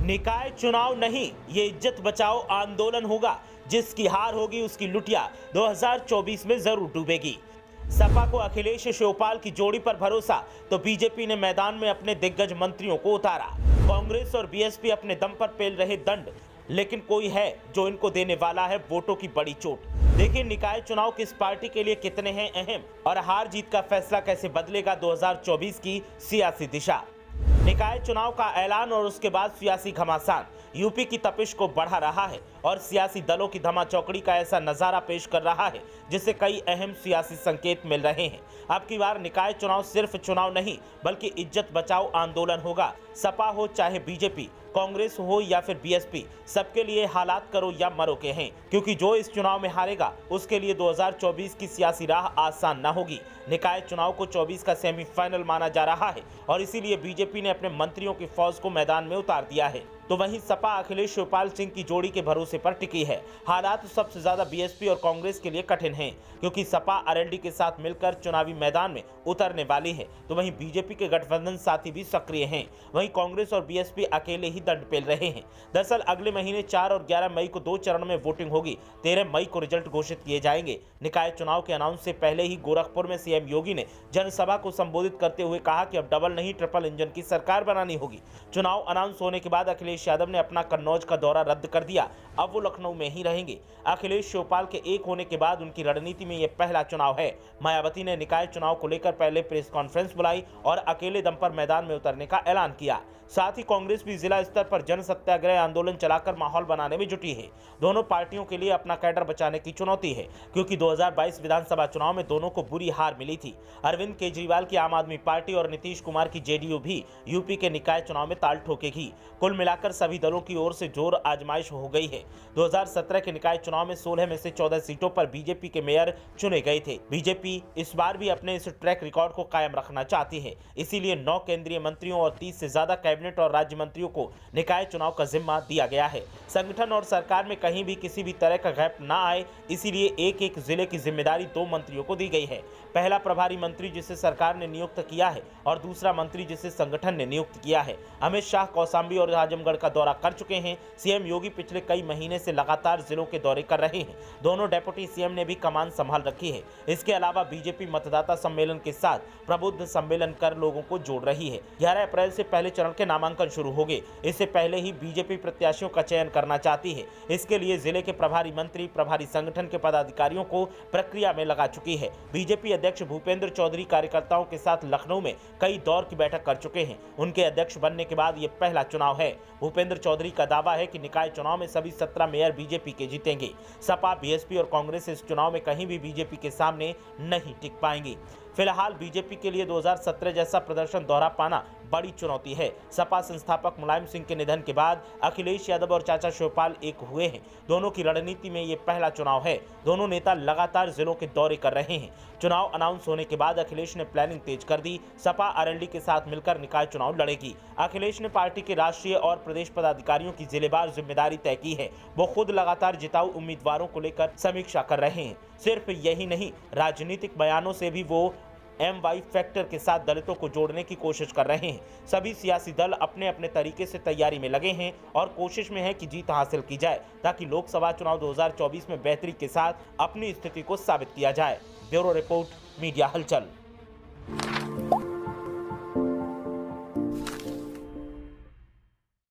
निकाय चुनाव नहीं, ये इज्जत बचाओ आंदोलन होगा। जिसकी हार होगी उसकी लुटिया 2024 में जरूर डूबेगी। सपा को अखिलेश शिवपाल की जोड़ी पर भरोसा तो बीजेपी ने मैदान में अपने दिग्गज मंत्रियों को उतारा। कांग्रेस और बीएसपी अपने दम पर पेल रहे दंड, लेकिन कोई है जो इनको देने वाला है वोटों की बड़ी चोट। देखिए निकाय चुनाव किस पार्टी के लिए कितने हैं अहम और हार जीत का फैसला कैसे बदलेगा 2024 की सियासी दिशा। निकाय चुनाव का ऐलान और उसके बाद सियासी घमासान यूपी की तपिश को बढ़ा रहा है और सियासी दलों की धमाचौकड़ी का ऐसा नजारा पेश कर रहा है जिससे कई अहम सियासी संकेत मिल रहे हैं। अब की बार निकाय चुनाव सिर्फ चुनाव नहीं बल्कि इज्जत बचाओ आंदोलन होगा। सपा हो चाहे बीजेपी, कांग्रेस हो या फिर बीएसपी, सबके लिए हालात करो या मरो के हैं, क्योंकि जो इस चुनाव में हारेगा उसके लिए 2024 की सियासी राह आसान न होगी। निकाय चुनाव को 24 का सेमीफाइनल माना जा रहा है और इसीलिए बीजेपी ने अपने मंत्रियों की फौज को मैदान में उतार दिया है, तो वहीं सपा अखिलेश शिवपाल सिंह की जोड़ी के भरोसे पर टिकी है। हालात सबसे ज्यादा बीएसपी और कांग्रेस के लिए कठिन हैं, क्योंकि सपा आरएलडी के साथ मिलकर चुनावी मैदान में उतरने वाली है, तो वहीं बीजेपी के गठबंधन साथी भी सक्रिय हैं। वहीं कांग्रेस और बीएसपी अकेले ही दंड पेल रहे हैं। दरअसल अगले महीने 4 और 11 मई को 2 चरण में वोटिंग होगी। 13 मई को रिजल्ट घोषित किए जाएंगे। निकाय चुनाव के अनाउंस से पहले ही गोरखपुर में सीएम योगी ने जनसभा को संबोधित करते हुए कहा कि अब डबल नहीं ट्रिपल इंजन की सरकार बनानी होगी। चुनाव अनाउंस होने के बाद अखिलेश यादव ने अपना कन्नौज का दौरा रद्द कर दिया, अब वो लखनऊ में ही रहेंगे। अखिलेश शिवपाल के एक होने के बाद उनकी रणनीति में यह पहला चुनाव है। मायावती ने निकाय चुनाव को लेकर पहले प्रेस कॉन्फ्रेंस बुलाई और अकेले दम पर मैदान में उतरने का ऐलान किया। साथ ही कांग्रेस भी जिला स्तर पर जन सत्याग्रह आंदोलन चलाकर माहौल बनाने में जुटी है। दोनों पार्टियों के लिए अपना कैडर बचाने की चुनौती है, क्योंकि 2022 विधानसभा चुनाव में दोनों को बुरी हार मिली थी। अरविंद केजरीवाल की आम आदमी पार्टी और नीतीश कुमार की जेडीयू भी यूपी के निकाय चुनाव में ताल ठोकेगी। कुल मिलाकर सभी दलों की ओर से जोर आजमाइश हो गई है। 2017 के निकाय चुनाव में 16 में से 14 सीटों पर बीजेपी के मेयर चुने गए थे। बीजेपी इस बार भी अपने इस ट्रैक रिकॉर्ड को कायम रखना चाहती है, इसीलिए 9 केंद्रीय मंत्रियों और 30 से ज्यादा कैबिनेट और राज्य मंत्रियों को निकाय चुनाव का जिम्मा दिया गया है। संगठन और सरकार में कहीं भी किसी भी तरह का गैप न आए, इसीलिए एक एक जिले की जिम्मेदारी 2 मंत्रियों को दी गई है। पहला प्रभारी मंत्री जिसे सरकार ने नियुक्त किया है और दूसरा मंत्री जिसे संगठन ने नियुक्त किया है। अमित शाह कौशाम्बी और आजमगढ़ का दौरा कर चुके हैं। सीएम योगी पिछले कई महीने से लगातार जिलों के दौरे कर रहे हैं। दोनों डेप्यूटी सीएम ने भी कमान संभाल रखी है। इसके अलावा बीजेपी मतदाता सम्मेलन के साथ प्रबुद्ध सम्मेलन कर लोगों को जोड़ रही है। 11 अप्रैल से पहले चरण के नामांकन शुरू हो गए। इससे पहले ही बीजेपी प्रत्याशियों का चयन करना चाहती है। इसके लिए जिले के प्रभारी मंत्री प्रभारी संगठन के पदाधिकारियों को प्रक्रिया में लगा चुकी है। बीजेपी अध्यक्ष भूपेंद्र चौधरी कार्यकर्ताओं के साथ लखनऊ में कई दौर की बैठक कर चुके हैं। उनके अध्यक्ष बनने के बाद ये पहला चुनाव है। भूपेंद्र चौधरी का दावा है कि निकाय चुनाव में सभी 17 मेयर बीजेपी के जीतेंगे। सपा, बीएसपी और कांग्रेस इस चुनाव में कहीं भी बीजेपी के सामने नहीं टिक पाएंगी। फिलहाल बीजेपी के लिए 2017 जैसा प्रदर्शन दोहरा पाना बड़ी चुनौती है। सपा संस्थापक मुलायम सिंह के निधन के बाद अखिलेश यादव और चाचा शिवपाल एक हुए हैं। दोनों की रणनीति में ये पहला चुनाव है। दोनों नेता लगातार जिलों के दौरे कर रहे हैं। चुनाव अनाउंस होने के बाद अखिलेश ने प्लानिंग तेज कर दी। सपा आरएलडी के साथ मिलकर निकाय चुनाव लड़ेगी। अखिलेश ने पार्टी के राष्ट्रीय और प्रदेश पदाधिकारियों की जिलेवार जिम्मेदारी तय की है। वो खुद लगातार जिताऊ उम्मीदवारों को लेकर समीक्षा कर रहे हैं। सिर्फ यही नहीं, राजनीतिक बयानों से भी वो MY फैक्टर के साथ दलितों को जोड़ने की कोशिश कर रहे हैं। सभी सियासी दल अपने अपने तरीके से तैयारी में लगे हैं और कोशिश में है कि जीत हासिल की जाए, ताकि लोकसभा चुनाव 2024 में बेहतरी के साथ अपनी स्थिति को साबित किया जाए। ब्यूरो रिपोर्ट, मीडिया हलचल।